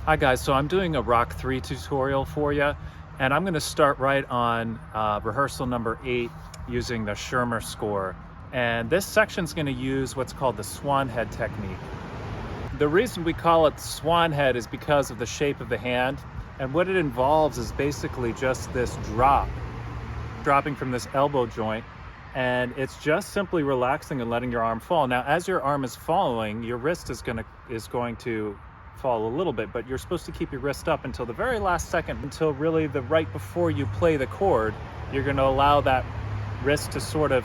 Hi guys, so I'm doing a Rach3 tutorial for you, and I'm going to start right on rehearsal number 8 using the Schirmer score. And this section is going to use what's called the Swan head technique. The reason we call it Swan head is because of the shape of the hand, and what it involves is basically just this dropping from this elbow joint, and it's just simply relaxing and letting your arm fall. Now, as your arm is falling, your wrist is going to fall a little bit, but you're supposed to keep your wrist up until the very last second, until really the right before you play the chord. You're going to allow that wrist to sort of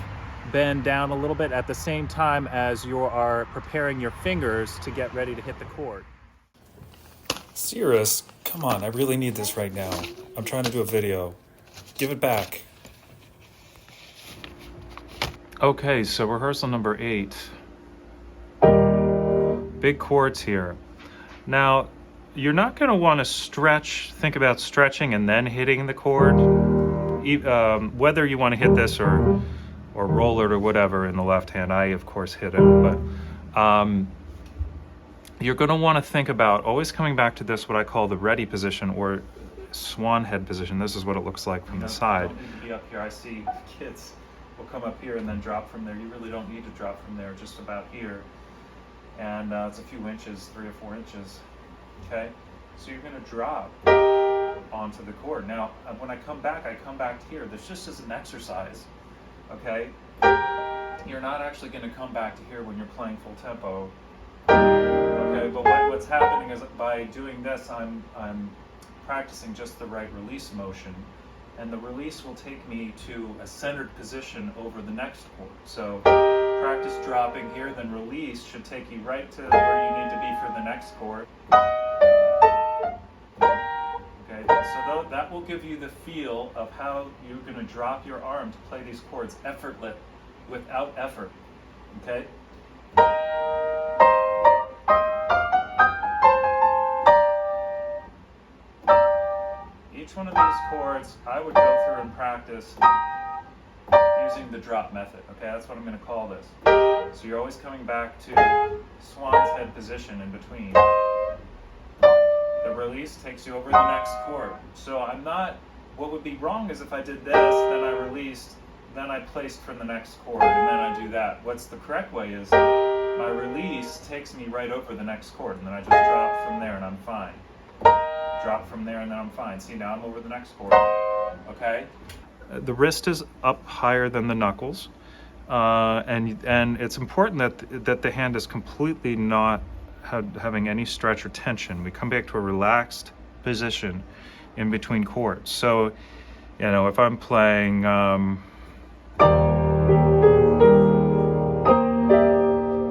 bend down a little bit at the same time as you are preparing your fingers to get ready to hit the chord. Cirrus, come on, I really need this right now. I'm trying to do a video. Give it back. Okay, so rehearsal number 8. Big chords here. Now, you're not going to want to think about stretching and then hitting the chord. Whether you want to hit this or roll it or whatever in the left hand, I of course hit it, but you're going to want to think about always coming back to this, what I call the ready position or swan head position. This is what it looks like from the side. You don't need to be up here. I see kids will come up here and then drop from there. You really don't need to drop from there, just about here. And it's a few inches, 3 or 4 inches, okay? So you're gonna drop onto the chord. Now, when I come back here. This just is an exercise, okay? You're not actually gonna come back to here when you're playing full tempo, okay? But what's happening is by doing this, I'm practicing just the right release motion, and the release will take me to a centered position over the next chord. So practice dropping here, then release should take you right to where you need to be for the next chord. Okay, so that will give you the feel of how you're going to drop your arm to play these chords effortlessly, without effort, okay? Each one of these chords, I would go through and practice using the drop method, okay? That's what I'm going to call this. So you're always coming back to swan's head position in between. The release takes you over the next chord. So what would be wrong is if I did this, then I released, then I placed for the next chord, and then I do that. What's the correct way is my release takes me right over the next chord, and then I just drop from there and I'm fine. Drop from there and then I'm fine. See, now I'm over the next chord, okay? The wrist is up higher than the knuckles, and it's important that the hand is completely not having any stretch or tension. We come back to a relaxed position in between chords. So, you know, if I'm playing,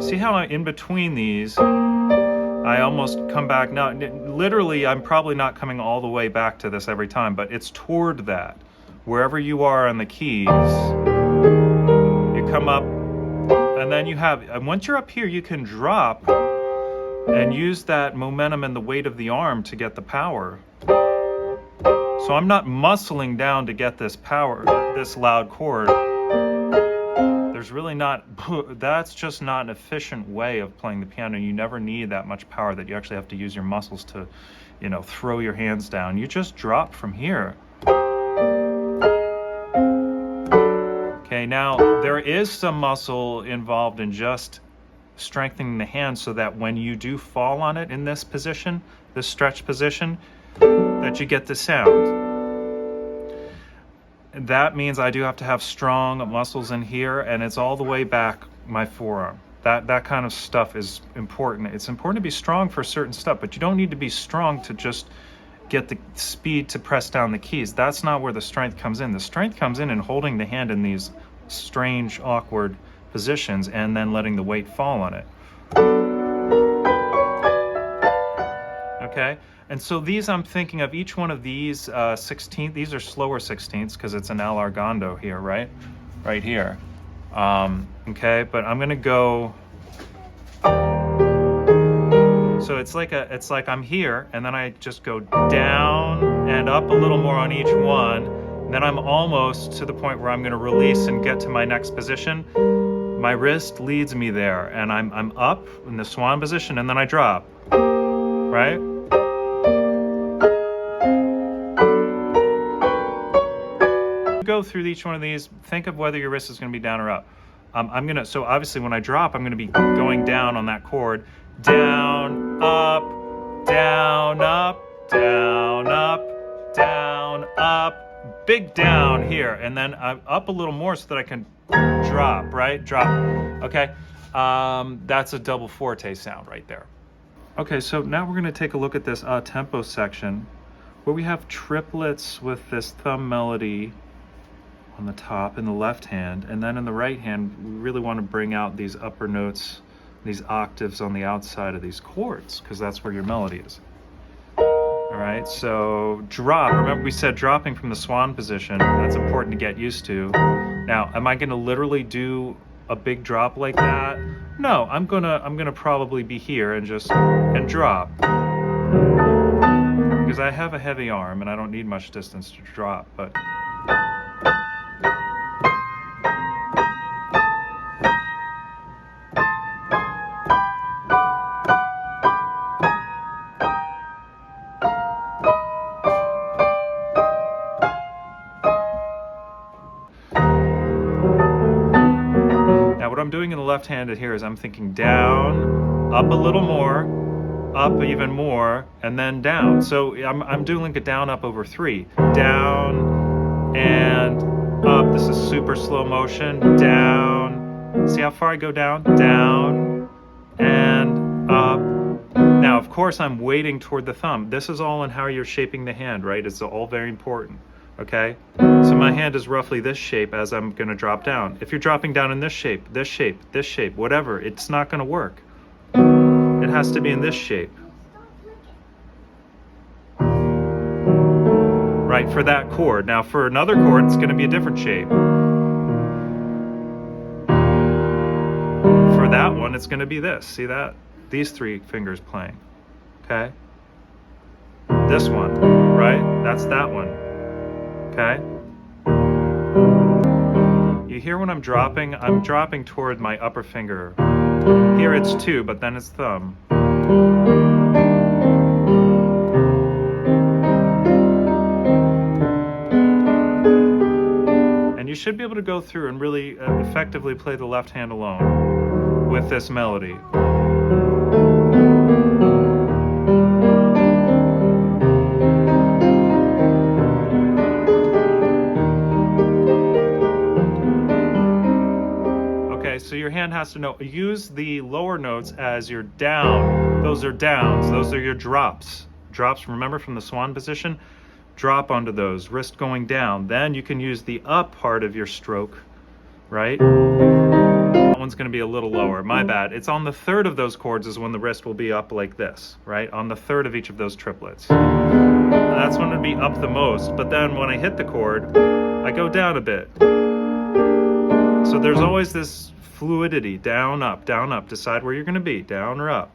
see how in between these, I almost come back. Now, literally, I'm probably not coming all the way back to this every time, but it's toward that. Wherever you are on the keys, you come up, and then and once you're up here, you can drop and use that momentum and the weight of the arm to get the power. So I'm not muscling down to get this power, this loud chord. There's really that's just not an efficient way of playing the piano. You never need that much power that you actually have to use your muscles to, you know, throw your hands down. You just drop from here. Okay, now there is some muscle involved in just strengthening the hand so that when you do fall on it in this position, this stretch position, that you get the sound. That means I do have to have strong muscles in here, and it's all the way back my forearm. That kind of stuff is important. It's important to be strong for certain stuff, but you don't need to be strong to just get the speed to press down the keys. That's not where the strength comes in. The strength comes in holding the hand in these strange, awkward positions and then letting the weight fall on it. Okay? And so these, I'm thinking of each one of these 16th, these are slower 16ths because it's an allargando here, right? Right here. Okay, but I'm gonna go, so it's like I'm here, and then I just go down and up a little more on each one, and then I'm almost to the point where I'm gonna release and get to my next position. My wrist leads me there, and I'm up in the swan position, and then I drop, right? go through each one of these, think of whether your wrist is going to be down or up. So obviously when I drop, I'm going to be going down on that chord. Down, up, down, up, down, up, down, up, big down here, and then up a little more so that I can drop, right? Drop, okay? That's a double forte sound right there. Okay, so now we're gonna take a look at this tempo section where we have triplets with this thumb melody on the top in the left hand, and then in the right hand, we really wanna bring out these upper notes, these octaves on the outside of these chords, because that's where your melody is. All right, so drop, remember we said dropping from the Swan position, that's important to get used to. Now, am I gonna literally do a big drop like that? No, I'm gonna probably be here and drop. Because I have a heavy arm and I don't need much distance to drop, but what I'm doing in the left-handed here is I'm thinking down, up a little more, up even more, and then down. So I'm doing like a down up over 3. Down and up. This is super slow motion. Down. See how far I go down? Down and up. Now, of course, I'm weighting toward the thumb. This is all in how you're shaping the hand, right? It's all very important. Okay, so my hand is roughly this shape as I'm going to drop down. If you're dropping down in this shape, whatever, it's not going to work. It has to be in this shape. Right, for that chord. Now for another chord, it's going to be a different shape. For that one, it's going to be this. See that? These 3 fingers playing. Okay? This one, right? That's that one. Okay? You hear when I'm dropping toward my upper finger. Here it's 2, but then it's thumb. And you should be able to go through and really effectively play the left hand alone with this melody. So your hand has to know, use the lower notes as your down. Those are downs, those are your drops. Drops, remember from the Swan position? Drop onto those, wrist going down. Then you can use the up part of your stroke, right? That one's gonna be a little lower, my bad. It's on the 3rd of those chords is when the wrist will be up like this, right? On the 3rd of each of those triplets. That's when it'll be up the most, but then when I hit the chord, I go down a bit. So there's always this fluidity, down, up, decide where you're gonna be, down or up.